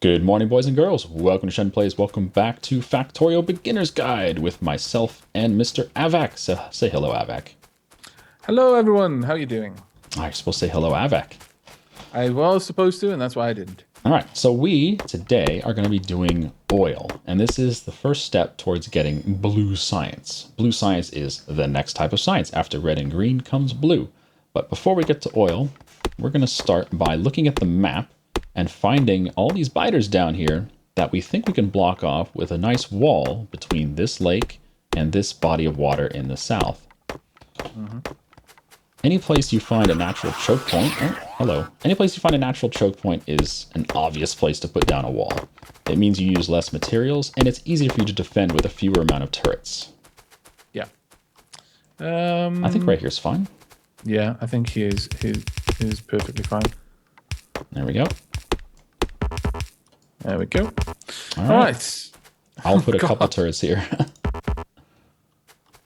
Good morning, boys and girls. Welcome to Shen Plays. Welcome back to Factorio Beginner's Guide with myself and Mr. Aavak. So, say hello, Aavak. Hello, everyone. How are you doing? You're supposed to say hello, Aavak. I was supposed to, and that's why I didn't. All right, so we today are going to be doing oil, and this is the first step towards getting blue science. Blue science is the next type of science. After red and green comes blue. But before we get to oil, we're going to start by looking at the map and finding all these biters down here that we think we can block off with a nice wall between this lake and this body of water in the south. Any place you find a natural choke point, Any place you find a natural choke point is an obvious place to put down a wall. It means you use less materials, and it's easier for you to defend with a fewer amount of turrets. Yeah. I think right here's fine. Yeah, I think he is perfectly fine. There we go. There we go. All right. I'll put a couple turrets here.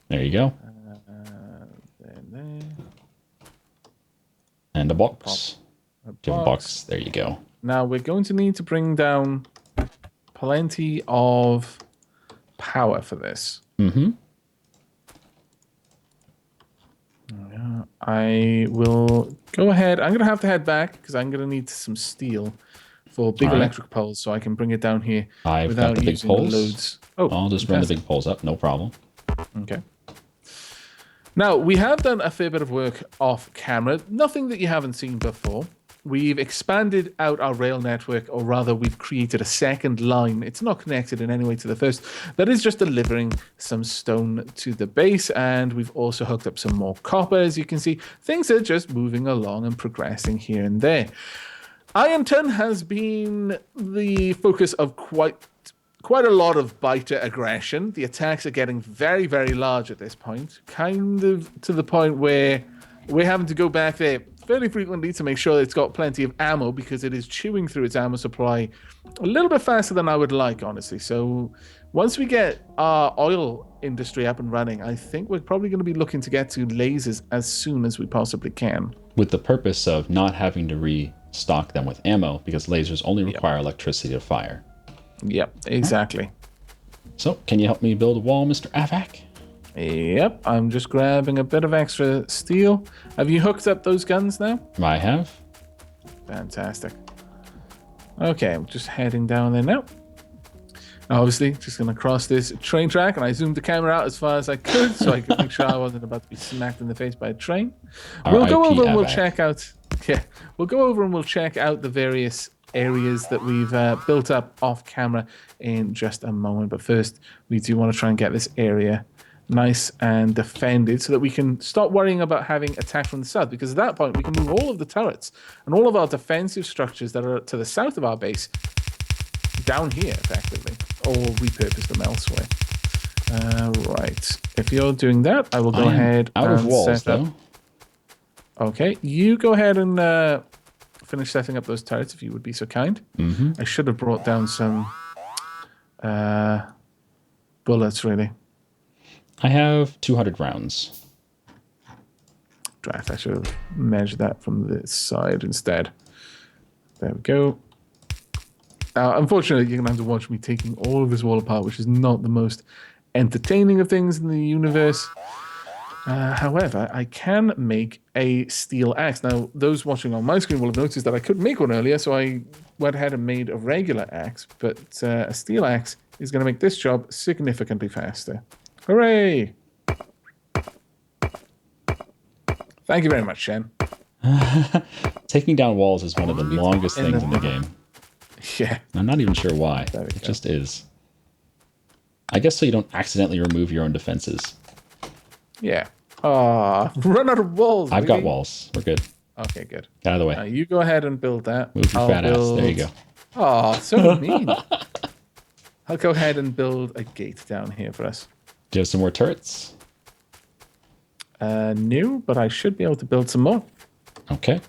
There you go. There. And a box. Do you have a box? There you go. Now we're going to need to bring down plenty of power for this. Mm-hmm. I will go ahead. I'm going to have to head back because I'm going to need some steel for big electric poles so I can bring it down here I've got the big poles. Loads. Oh, I'll just run the big poles up. No problem. Okay. Now, we have done a fair bit of work off camera. Nothing that you haven't seen before. We've expanded out our rail network, or rather, we've created a second line. It's not connected in any way to the first. That is just delivering some stone to the base, and we've also hooked up some more copper, as you can see. Things are just moving along and progressing here and there. Ironton has been the focus of quite a lot of biter aggression. The attacks are getting very, very large at this point, kind of to the point where we're having to go back there fairly frequently to make sure it's got plenty of ammo because it is chewing through its ammo supply a little bit faster than I would like, honestly. So once we get our oil industry up and running, I think we're probably going to be looking to get to lasers as soon as we possibly can. With the purpose of not having to restock them with ammo because lasers only require electricity to fire. Yep, exactly. So, can you help me build a wall, Mr. Aavak? Yep, I'm just grabbing a bit of extra steel. Have you hooked up those guns now? I have. Fantastic. Okay, I'm just heading down there now. Obviously, just going to cross this train track, and I zoomed the camera out as far as I could so I could make sure I wasn't about to be smacked in the face by a train. We'll go over and we'll check out... Yeah, we'll go over and we'll check out the various areas that we've built up off camera in just a moment. But first, we do want to try and get this area nice and defended so that we can stop worrying about having attack from the south, because at that point we can move all of the turrets and all of our defensive structures that are to the south of our base down here effectively, or repurpose them elsewhere. Right, if you're doing that, I will go ahead out and of walls, set up. Okay, you go ahead and finish setting up those turrets if you would be so kind. I should have brought down some bullets, really. I have 200 rounds. I should have measured that from this side instead. There we go. Unfortunately, you're going to have to watch me taking all of this wall apart, which is not the most entertaining of things in the universe. However, I can make a steel axe. Now, those watching on my screen will have noticed that I couldn't make one earlier, so I went ahead and made a regular axe. But a steel axe is going to make this job significantly faster. Hooray! Thank you very much, Shen. Taking down walls is one of the longest things in the game. Yeah. I'm not even sure why. It just is. I guess so you don't accidentally remove your own defenses. Yeah. Run out of walls. I've got walls. We're good. Okay, good. Out of the way. You go ahead and build that. Move your fat ass. There you go. Oh, so mean. I'll go ahead and build a gate down here for us. Do you have some more turrets? No, but I should be able to build some more. Okay.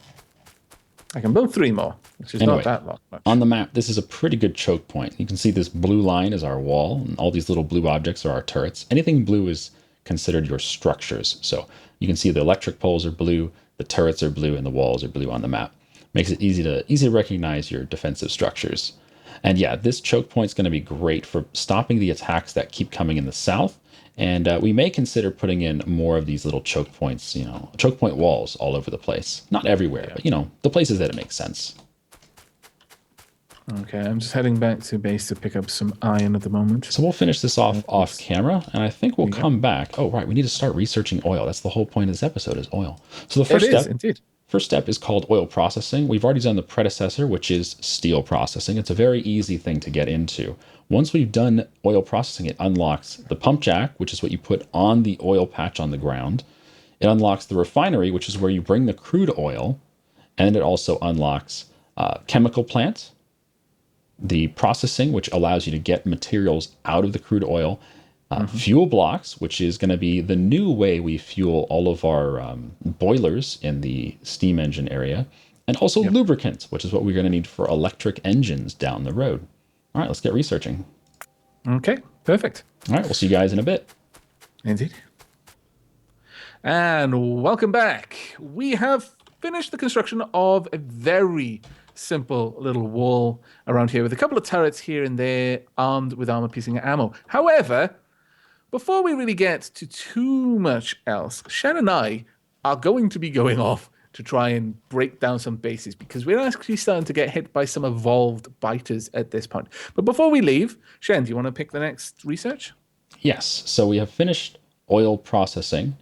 I can build 3 more, which is not that long. Much. On the map, this is a pretty good choke point. You can see this blue line is our wall, and all these little blue objects are our turrets. Anything blue is considered your structures. So you can see the electric poles are blue, the turrets are blue, and the walls are blue on the map. Makes it easy to recognize your defensive structures. And yeah, this choke point is going to be great for stopping the attacks that keep coming in the south. And we may consider putting in more of these little choke points, choke point walls all over the place. Not everywhere, Yeah. but the places that it makes sense. Okay, I'm just heading back to base to pick up some iron at the moment. So we'll finish this off camera, and I think we'll come back. Oh, right, we need to start researching oil. That's the whole point of this episode is oil. So the first step, indeed. First step is called oil processing. We've already done the predecessor, which is steel processing. It's a very easy thing to get into. Once we've done oil processing, it unlocks the pump jack, which is what you put on the oil patch on the ground. It unlocks the refinery, which is where you bring the crude oil. And it also unlocks chemical plant, the processing, which allows you to get materials out of the crude oil, fuel blocks, which is going to be the new way we fuel all of our boilers in the steam engine area, and also lubricant, which is what we're going to need for electric engines down the road. All right, let's get researching. Okay, perfect. All right, we'll see you guys in a bit. Indeed. And welcome back. We have finished the construction of a very simple little wall around here with a couple of turrets here and there armed with armor-piercing ammo. However, before we really get to too much else, Shen and I are going to be going off to try and break down some bases because we're actually starting to get hit by some evolved biters at this point. But before we leave, Shen, do you want to pick the next research? Yes, so we have finished oil processing,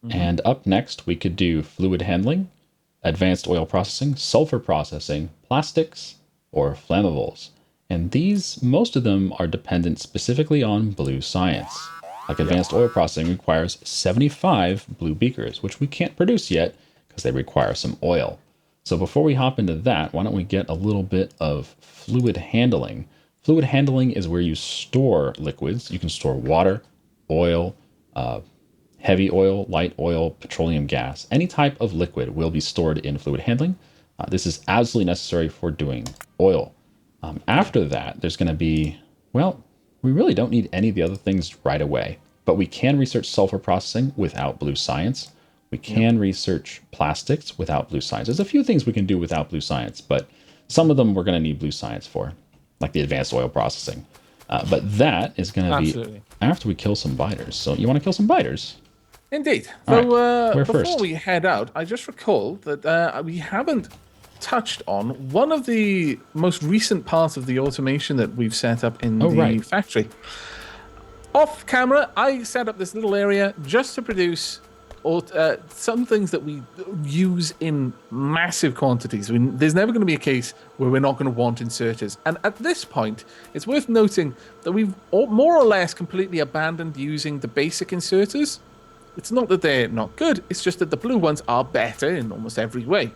and up next we could do fluid handling, advanced oil processing, sulfur processing, plastics, or flammables. And these, most of them are dependent specifically on blue science. Like advanced oil processing requires 75 blue beakers, which we can't produce yet because they require some oil. So before we hop into that, why don't we get a little bit of fluid handling. Fluid handling is where you store liquids. You can store water, oil, heavy oil, light oil, petroleum gas. Any type of liquid will be stored in fluid handling. This is absolutely necessary for doing oil. After that, there's going to be, well, we really don't need any of the other things right away, but we can research sulfur processing without blue science. We can research plastics without blue science. There's a few things we can do without blue science, but some of them we're going to need blue science for, like the advanced oil processing. But that is going to be after we kill some biters. So you want to kill some biters? Indeed. All So right. before First? we head out, I just recall that we haven't touched on one of the most recent parts of the automation that we've set up in the factory. Off camera, I set up this little area just to produce some things that we use in massive quantities. I mean, there's never going to be a case where we're not going to want inserters. And at this point, it's worth noting that we've more or less completely abandoned using the basic inserters. It's not that they're not good, it's just that the blue ones are better in almost every way.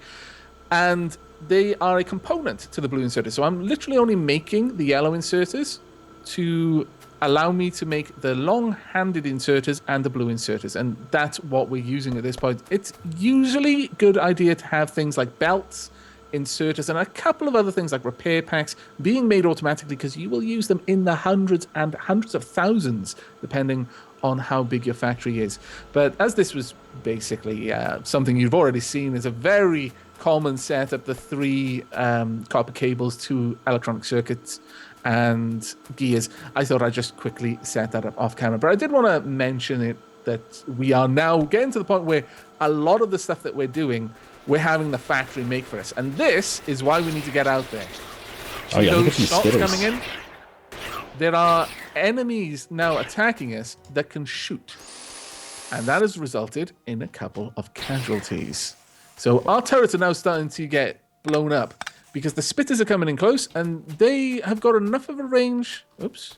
And they are a component to the blue inserters. So I'm literally only making the yellow inserters to allow me to make the long-handed inserters and the blue inserters. And that's what we're using at this point. It's usually a good idea to have things like belts, inserters, and a couple of other things like repair packs being made automatically because you will use them in the hundreds and hundreds of thousands, depending on how big your factory is. But as this was basically something you've already seen, is a very common setup, the 3 copper cables, 2 electronic circuits, and gears. I thought I'd just quickly set that up off camera. But I did want to mention it that we are now getting to the point where a lot of the stuff that we're doing, we're having the factory make for us. And this is why we need to get out there. Oh yeah, look at those these shots spitters. coming in. There are enemies now attacking us that can shoot. And that has resulted in a couple of casualties. So our turrets are now starting to get blown up because the spitters are coming in close and they have got enough of a range. Oops.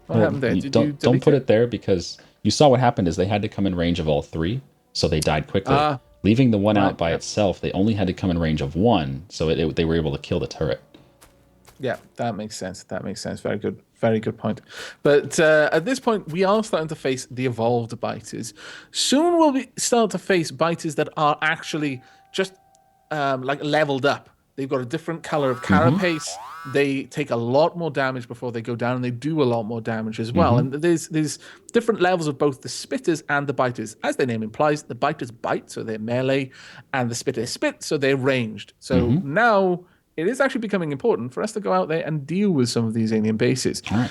What happened there? Don't put it there because you saw what happened is they had to come in range of all 3, so they died quickly. Leaving the one out by itself, they only had to come in range of 1, so they were able to kill the turret. Yeah, that makes sense. That makes sense. Very good. Very good point. But at this point, we are starting to face the evolved biters. Soon we'll start to face biters that are actually just like leveled up. They've got a different color of carapace. They take a lot more damage before they go down, and they do a lot more damage as well. And there's different levels of both the spitters and the biters. As their name implies, the biters bite, so they're melee, and the spitters spit, so they're ranged. So now it is actually becoming important for us to go out there and deal with some of these alien bases. All right.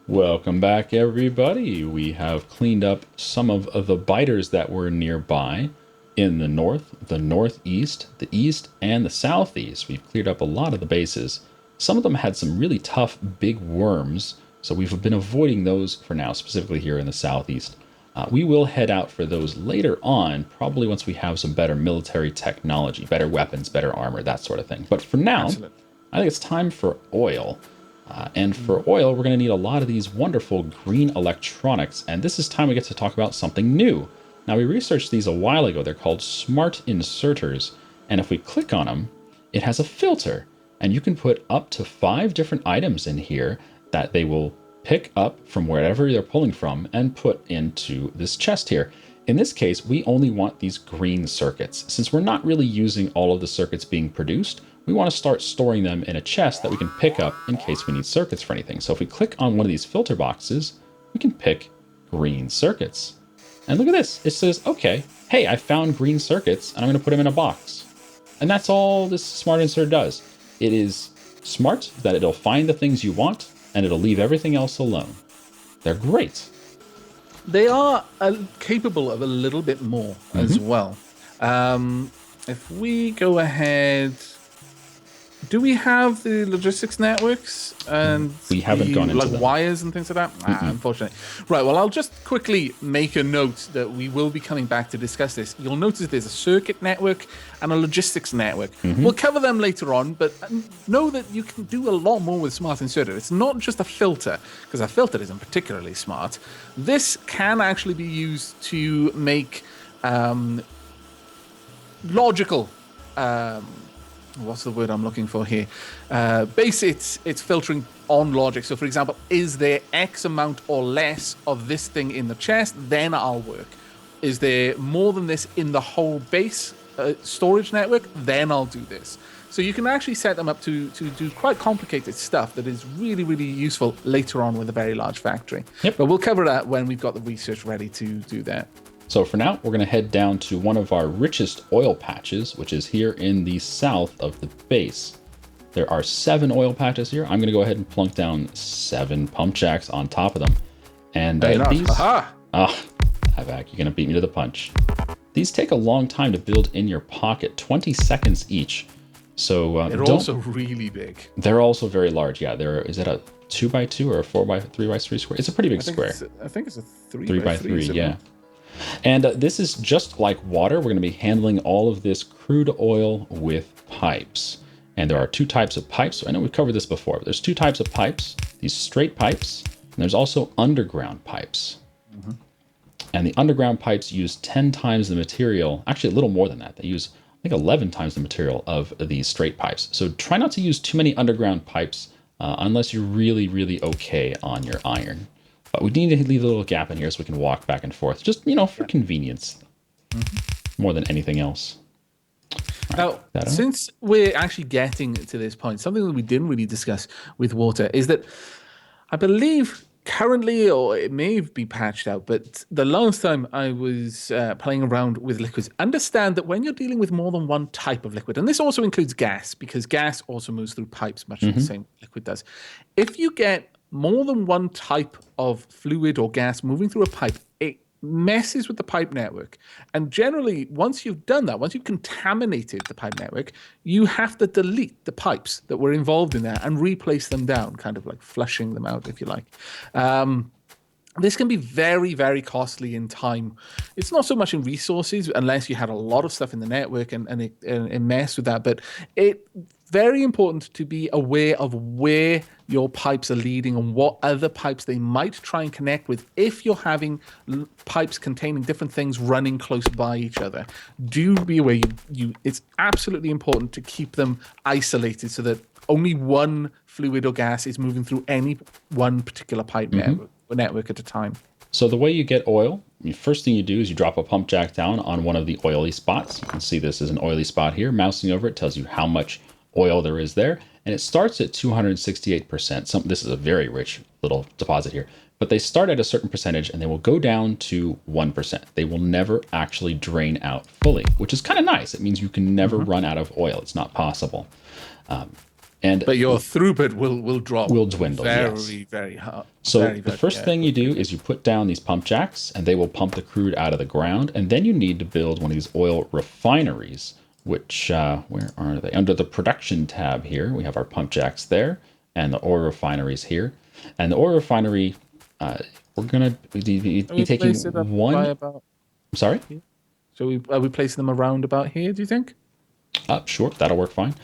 Welcome back, everybody. We have cleaned up some of the biters that were nearby in the north, the northeast, the east, and the southeast. We've cleared up a lot of the bases. Some of them had some really tough big worms, so we've been avoiding those for now, specifically here in the southeast. We will head out for those later on, probably once we have some better military technology, better weapons, better armor, that sort of thing. But for now, Absolutely. I think it's time for oil. And for oil, we're going to need a lot of these wonderful green electronics. And this is time we get to talk about something new. Now, we researched these a while ago. They're called smart inserters. And if we click on them, it has a filter. And you can put up to 5 different items in here that they will pick up from wherever they're pulling from and put into this chest here. In this case, we only want these green circuits. Since we're not really using all of the circuits being produced, we want to start storing them in a chest that we can pick up in case we need circuits for anything. So if we click on one of these filter boxes, we can pick green circuits. And look at this. It says, okay, hey, I found green circuits and I'm going to put them in a box. And that's all this smart insert does. It is smart that it'll find the things you want and it'll leave everything else alone. They're great. They are capable of a little bit more as well. If we go ahead, do we have the logistics networks and we haven't gone into them. Wires and things like that? Unfortunately. Right, well, I'll just quickly make a note that we will be coming back to discuss this. You'll notice there's a circuit network and a logistics network. We'll cover them later on, but know that you can do a lot more with Smart Inserter. It's not just a filter, because a filter isn't particularly smart. This can actually be used to make logical what's the word I'm looking for here? It's filtering on logic. So, for example, is there X amount or less of this thing in the chest? Then I'll work. Is there more than this in the whole base storage network? Then I'll do this. So you can actually set them up to do quite complicated stuff that is really, really useful later on with a very large factory. Yep. But we'll cover that when we've got the research ready to do that. So for now, we're going to head down to one of our richest oil patches, which is here in the south of the base. There are 7 oil patches here. I'm going to go ahead and plunk down 7 pump jacks on top of them. And these... Aha! Aavak, you're going to beat me to the punch. These take a long time to build in your pocket, 20 seconds each. So they're also really big. They're also very large. Yeah, is it a 2x2 or a 4x3x3 square? It's a pretty big square. I think it's a 3x3, yeah. And this is just like water. We're going to be handling all of this crude oil with pipes. And there are 2 types of pipes. I know we've covered this before, but there's 2 types of pipes. These straight pipes, and there's also underground pipes. And the underground pipes use 10 times the material, actually a little more than that. They use, I think, 11 times the material of these straight pipes. So try not to use too many underground pipes unless you're really, really okay on your iron. But we need to leave a little gap in here so we can walk back and forth, just, for convenience, more than anything else. Now, since we're actually getting to this point, something that we didn't really discuss with water is that I believe currently, or it may be patched out, but the last time I was playing around with liquids, understand that when you're dealing with more than one type of liquid, and this also includes gas, because gas also moves through pipes much the same liquid does. If you get more than one type of fluid or gas moving through a pipe, it messes with the pipe network. And generally, once you've done that, once you've contaminated the pipe network, you have to delete the pipes that were involved in that and replace them down, kind of like flushing them out, if you like. This can be very, very costly in time. It's not so much in resources, unless you had a lot of stuff in the network and it messed with that. But it's very important to be aware of where your pipes are leading and what other pipes they might try and connect with if you're having pipes containing different things running close by each other. Do be aware. It's absolutely important to keep them isolated so that only one fluid or gas is moving through any one particular pipe network at a time. So the way you get oil, the first thing you do is you drop a pump jack down on one of the oily spots. You can see this is an oily spot here. Mousing over it tells you how much oil there is there. And it starts at 268%. This is a very rich little deposit here. but they start at a certain percentage and they will go down to 1%. They will never actually drain out fully, which is kind of nice. It means you can never run out of oil. It's not possible. But your throughput will drop. Will dwindle, yes. Very hard. So the first thing you do is you put down these pump jacks and they will pump the crude out of the ground. And then you need to build one of these oil refineries, which, where are they? Under the production tab here, we have our pump jacks there and the oil refineries here. And the oil refinery, we're going to be taking one. I'm sorry? So are we placing them around about here, do you think? Sure, that'll work fine.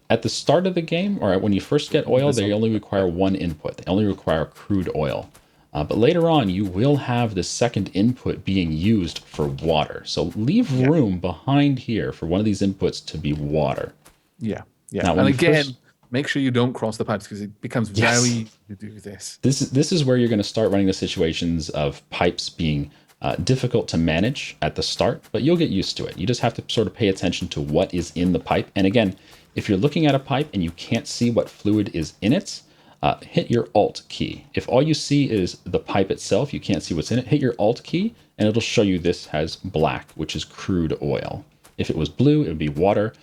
At the start of the game, or when you first get oil, they only require one input. They only require crude oil. But later on, you will have the second input being used for water. So leave room behind here for one of these inputs to be water. Yeah. Now, and again, make sure you don't cross the pipes because it becomes very easy to do this. This is where you're going to start running the situations of pipes being difficult to manage at the start, but you'll get used to it. You just have to sort of pay attention to what is in the pipe. And again, if you're looking at a pipe and you can't see what fluid is in it, hit your Alt key. If all you see is the pipe itself, you can't see what's in it, hit your Alt key and it'll show you this has black, which is crude oil. If it was blue, it would be water.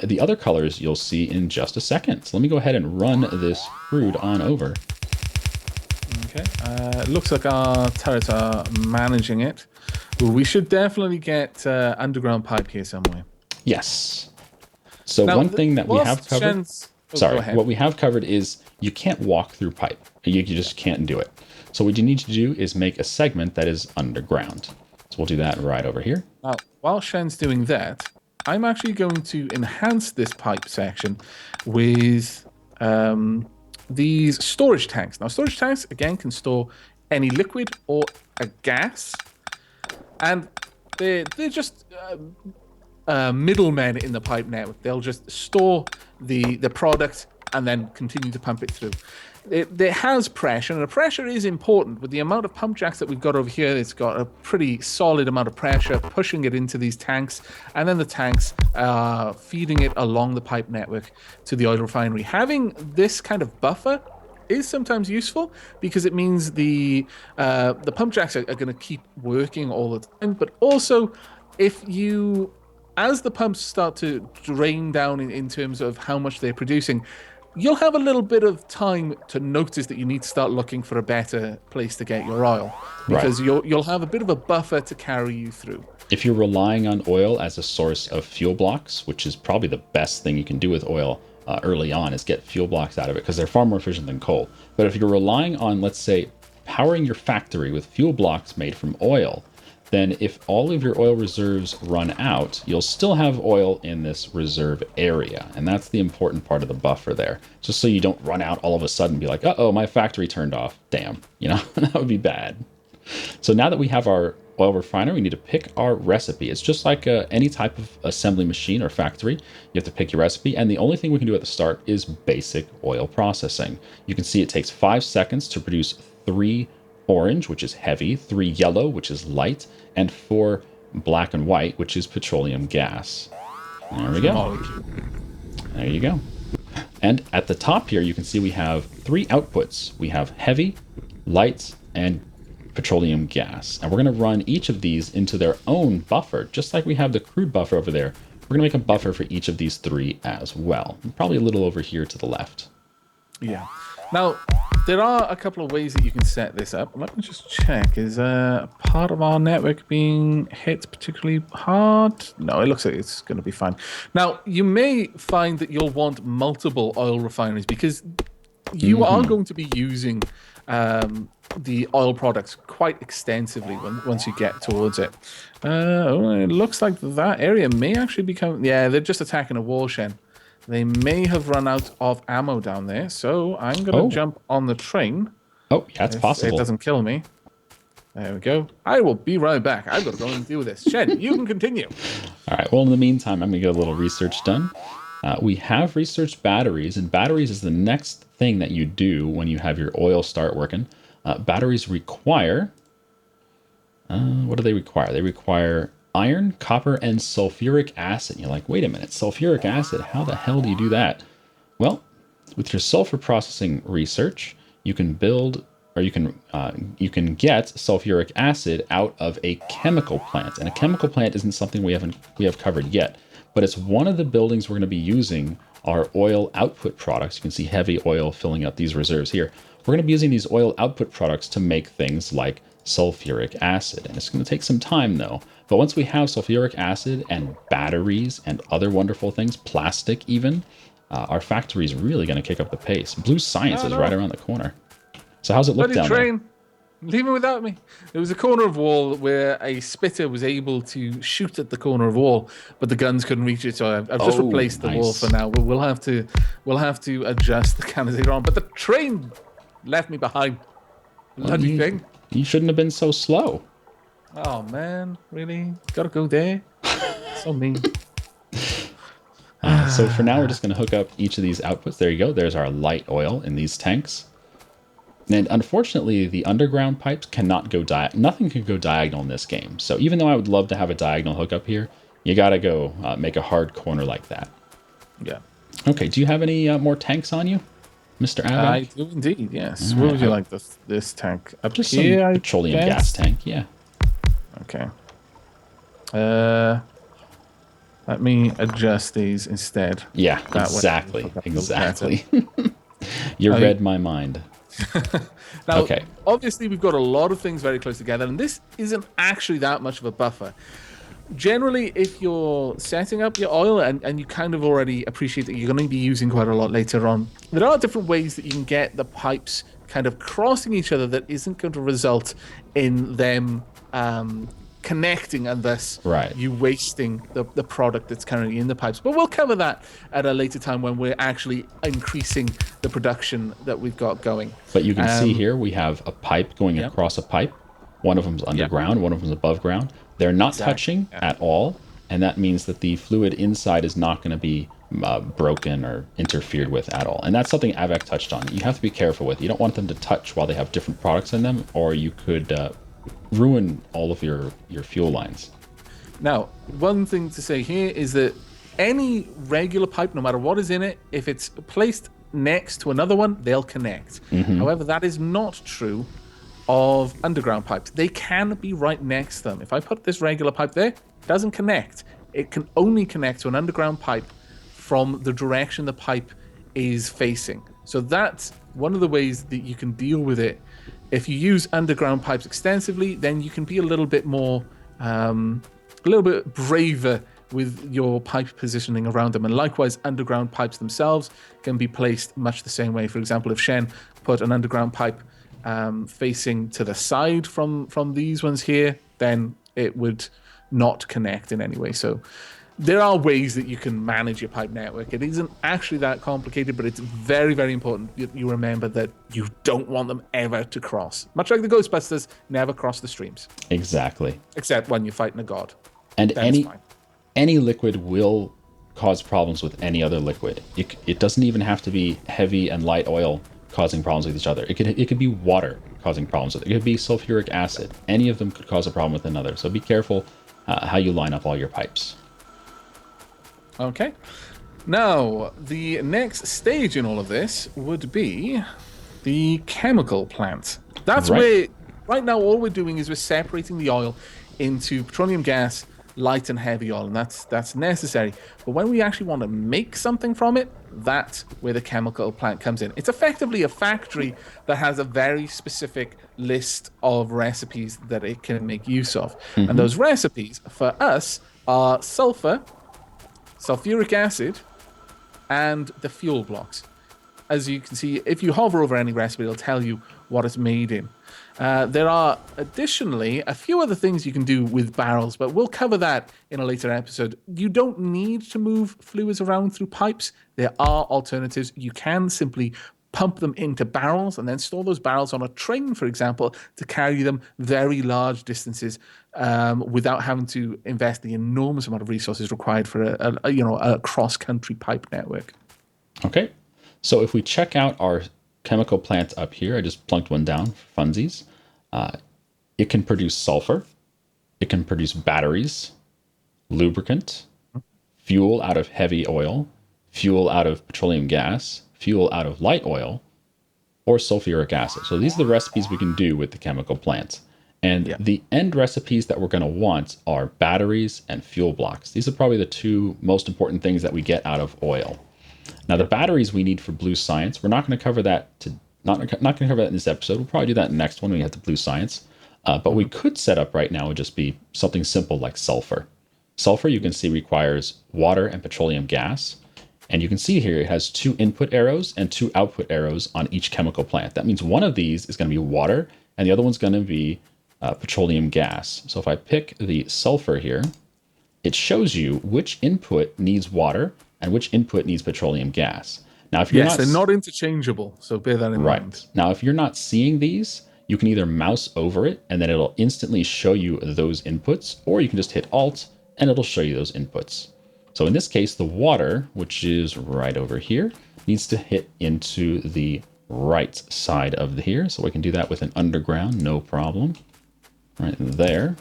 The other colors you'll see in just a second. So let me go ahead and run this crude on over. Okay, it looks like our turrets are managing it. We should definitely get underground pipe here somewhere. Yes. So now, one thing that we have covered... what we have covered is you can't walk through pipe. You just can't do it. So what you need to do is make a segment that is underground. So we'll do that right over here. Now, while Shen's doing that, I'm actually going to enhance this pipe section with... these storage tanks. Now, storage tanks, again, can store any liquid or a gas. And they're just middlemen in the pipe network. They'll just store the product and then continue to pump it through. It has pressure, and the pressure is important. With the amount of pump jacks that we've got over here, it's got a pretty solid amount of pressure pushing it into these tanks, and then the tanks are feeding it along the pipe network to the oil refinery. Having this kind of buffer is sometimes useful because it means the pump jacks are going to keep working all the time, but also as the pumps start to drain down in terms of how much they're producing, you'll have a little bit of time to notice that you need to start looking for a better place to get your oil, because you'll have a bit of a buffer to carry you through. If you're relying on oil as a source of fuel blocks, which is probably the best thing you can do with oil early on, is get fuel blocks out of it because they're far more efficient than coal. But if you're relying on, let's say, powering your factory with fuel blocks made from oil, then if all of your oil reserves run out, you'll still have oil in this reserve area. And that's the important part of the buffer there. Just so you don't run out all of a sudden and be like, uh-oh, my factory turned off. Damn, that would be bad. So now that we have our oil refiner, we need to pick our recipe. It's just like any type of assembly machine or factory. You have to pick your recipe. And the only thing we can do at the start is basic oil processing. You can see it takes 5 seconds to produce 3 orange, which is heavy, 3 yellow, which is light, and 4 black and white, which is petroleum gas. There we go. There you go. And at the top here, you can see we have 3 outputs. We have heavy, light, and petroleum gas. And we're going to run each of these into their own buffer, just like we have the crude buffer over there. We're going to make a buffer for each of these 3 as well. Probably a little over here to the left. Yeah. Now, there are a couple of ways that you can set this up. Let me just check. Is part of our network being hit particularly hard? No, it looks like it's going to be fine. Now, you may find that you'll want multiple oil refineries because you are going to be using the oil products quite extensively once you get towards it. It looks like that area may actually become... Yeah, they're just attacking a wall, Shen. They may have run out of ammo down there, so I'm going to jump on the train. Oh, yeah, it's possible. It doesn't kill me. There we go. I will be right back. I've got to go and deal with this. Shen, you can continue. All right. Well, in the meantime, I'm going to get a little research done. We have researched batteries, and batteries is the next thing that you do when you have your oil start working. Batteries require... what do they require? They require iron, copper, and sulfuric acid. And you're like, wait a minute, sulfuric acid? How the hell do you do that? Well, with your sulfur processing research, you can build or you can get sulfuric acid out of a chemical plant. And a chemical plant isn't something we have covered yet, but it's one of the buildings we're going to be using our oil output products. You can see heavy oil filling up these reserves here. We're going to be using these oil output products to make things like sulfuric acid. And it's going to take some time though. But once we have sulfuric acid and batteries and other wonderful things, plastic even, our factory is really going to kick up the pace. Blue Science is right around the corner. So how's it look down there? Leave it without me. There was a corner of wall where a spitter was able to shoot at the corner of wall, but the guns couldn't reach it. So I've just replaced the wall for now. But we'll have to adjust the cannons later on. But the train left me behind. Bloody thing. You shouldn't have been so slow. Oh man, really? Gotta go there. So mean. So for now, we're just going to hook up each of these outputs. There you go. There's our light oil in these tanks. And unfortunately, the underground pipes cannot go nothing can go diagonal in this game. So even though I would love to have a diagonal hookup here, you got to go make a hard corner like that. Yeah. Okay, do you have any more tanks on you, Mr. Aavak? I do indeed, yes. What would you like this tank? Up just here, some petroleum gas tank, yeah. Okay. Let me adjust these instead. Yeah, exactly. You read my mind. Now, obviously, we've got a lot of things very close together, and this isn't actually that much of a buffer. Generally, if you're setting up your oil and you kind of already appreciate that you're going to be using quite a lot later on, there are different ways that you can get the pipes kind of crossing each other that isn't going to result in them connecting and thus you wasting the product that's currently in the pipes. But we'll cover that at a later time when we're actually increasing the production that we've got going. But you can see here we have a pipe going across a pipe. One of them's underground, one of them's above ground. They're not touching at all, and that means that the fluid inside is not going to be broken or interfered with at all. And that's something Aavak touched on. You have to be careful with. You don't want them to touch while they have different products in them, or you could ruin all of your fuel lines. Now, one thing to say here is that any regular pipe, no matter what is in it, if it's placed next to another one, they'll connect. However, that is not true of underground pipes. They can be right next to them. If I put this regular pipe there, it doesn't connect. It can only connect to an underground pipe from the direction the pipe is facing. So that's one of the ways that you can deal with it. If you use underground pipes extensively, then you can be a little bit more, a little bit braver with your pipe positioning around them. And likewise, underground pipes themselves can be placed much the same way. For example, if Shen put an underground pipe facing to the side from these ones here, then it would not connect in any way. So there are ways that you can manage your pipe network. It isn't actually that complicated, but it's very, very important you remember that you don't want them ever to cross. Much like the Ghostbusters, never cross the streams. Exactly. Except when you're fighting a god. And any liquid will cause problems with any other liquid. It doesn't even have to be heavy and light oil causing problems with each other. It could be water causing problems with it. It could be sulfuric acid. Any of them could cause a problem with another. So be careful how you line up all your pipes. Okay. Now, the next stage in all of this would be the chemical plant. That's where, right now, all we're doing is we're separating the oil into petroleum gas, light and heavy oil, and that's necessary. But when we actually want to make something from it, that's where the chemical plant comes in. It's effectively a factory that has a very specific list of recipes that it can make use of. And those recipes, for us, are sulfur, sulfuric acid, and the fuel blocks. As you can see, if you hover over any recipe, it'll tell you what it's made in. There are additionally a few other things you can do with barrels, but we'll cover that in a later episode. You don't need to move fluids around through pipes. There are alternatives. You can simply pump them into barrels and then store those barrels on a train, for example, to carry them very large distances without having to invest the enormous amount of resources required for a cross-country pipe network. Okay, so if we check out our chemical plant up here, I just plunked one down for funsies. It can produce sulfur. It can produce batteries, lubricant, fuel out of heavy oil, fuel out of petroleum gas, fuel out of light oil, or sulfuric acid. So these are the recipes we can do with the chemical plants. And the end recipes that we're going to want are batteries and fuel blocks. These are probably the two most important things that we get out of oil. Now, the batteries we need for blue science, we're not going to cover that not going to cover that in this episode. We'll probably do that in the next one when we get to blue science. But we could set up right now would just be something simple like sulfur. Sulfur, you can see, requires water and petroleum gas. And you can see here it has 2 input arrows and 2 output arrows on each chemical plant. That means one of these is going to be water and the other one's going to be petroleum gas. So if I pick the sulfur here, it shows you which input needs water and which input needs petroleum gas. Now, if you're they're not interchangeable, so bear that in mind. Now, if you're not seeing these, you can either mouse over it and then it'll instantly show you those inputs, or you can just hit Alt and it'll show you those inputs. So in this case, the water, which is right over here, needs to hit into the right side of here. So we can do that with an underground, no problem. Right there.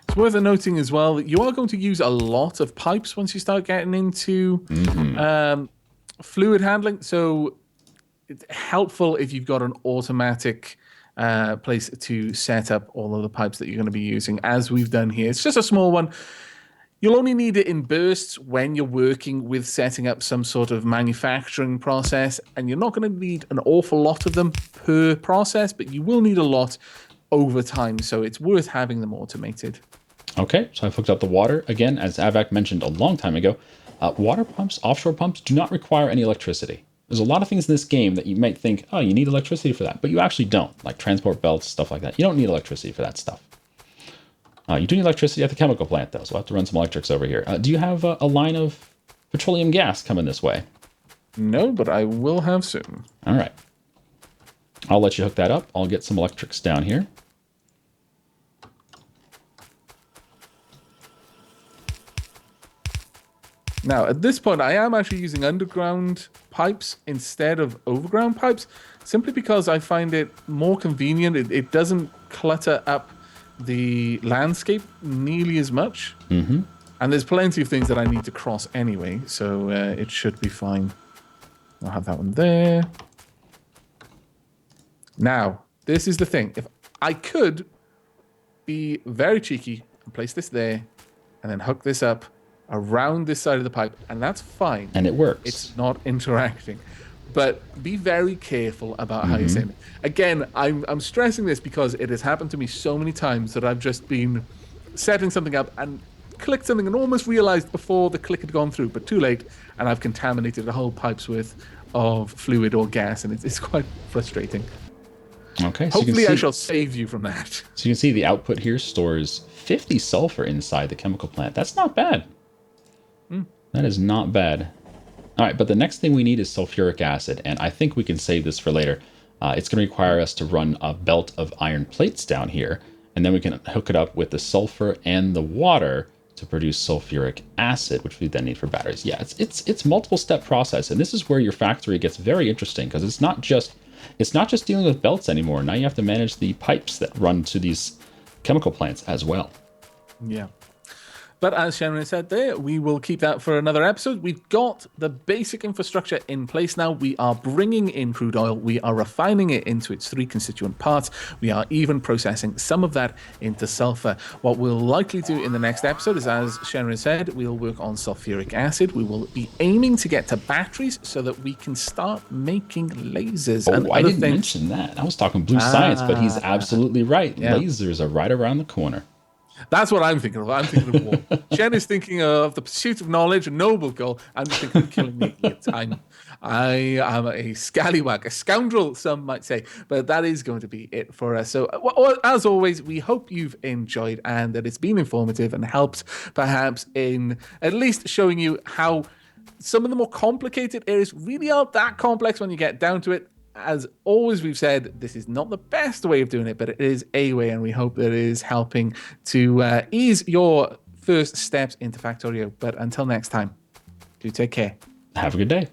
It's worth noting as well that you are going to use a lot of pipes once you start getting into fluid handling. So it's helpful if you've got an automatic place to set up all of the pipes that you're going to be using, as we've done here. It's just a small one. You'll only need it in bursts when you're working with setting up some sort of manufacturing process, and you're not going to need an awful lot of them per process, but you will need a lot over time, so it's worth having them automated. Okay, so I've hooked up the water. Again, as Aavak mentioned a long time ago, water pumps, offshore pumps, do not require any electricity. There's a lot of things in this game that you might think, oh, you need electricity for that, but you actually don't, like transport belts, stuff like that. You don't need electricity for that stuff. You do need electricity at the chemical plant, though, so I'll have to run some electrics over here. Do you have a line of petroleum gas coming this way? No, but I will have soon. All right. I'll let you hook that up. I'll get some electrics down here. Now, at this point, I am actually using underground pipes instead of overground pipes, simply because I find it more convenient. It doesn't clutter up the landscape nearly as much. And there's plenty of things that I need to cross anyway, so it should be fine. I'll have that one there. Now, this is the thing. If I could be very cheeky and place this there and then hook this up around this side of the pipe, and that's fine. And it works. It's not interacting. But be very careful about how you say it. Again, I'm stressing this because it has happened to me so many times that I've just been setting something up and clicked something and almost realized before the click had gone through, but too late, and I've contaminated the whole pipe's worth of fluid or gas, and it's quite frustrating. Okay. So hopefully I shall save you from that. So you can see the output here stores 50 sulfur inside the chemical plant. That's not bad. That is not bad. All right, but the next thing we need is sulfuric acid, and I think we can save this for later. It's going to require us to run a belt of iron plates down here, and then we can hook it up with the sulfur and the water to produce sulfuric acid, which we then need for batteries. Yeah, it's multiple step process, and this is where your factory gets very interesting because it's not just dealing with belts anymore. Now you have to manage the pipes that run to these chemical plants as well. Yeah. But as Shenryyr said there, we will keep that for another episode. We've got the basic infrastructure in place now. We are bringing in crude oil. We are refining it into its 3 constituent parts. We are even processing some of that into sulfur. What we'll likely do in the next episode is, as Shenryyr said, we'll work on sulfuric acid. We will be aiming to get to batteries so that we can start making lasers and I other didn't things. mention that. I was talking blue science, but he's absolutely right. Yeah. Lasers are right around the corner. That's what I'm thinking of. I'm thinking of war. Jen is thinking of the pursuit of knowledge, a noble goal. I'm just thinking of killing the idiots. I am a scallywag, a scoundrel, some might say. But that is going to be it for us. So, as always, we hope you've enjoyed and that it's been informative and helped, perhaps, in at least showing you how some of the more complicated areas really aren't that complex when you get down to it. As always, we've said this is not the best way of doing it, but it is a way, and we hope that it is helping to ease your first steps into Factorio. But until next time, do take care. Have a good day.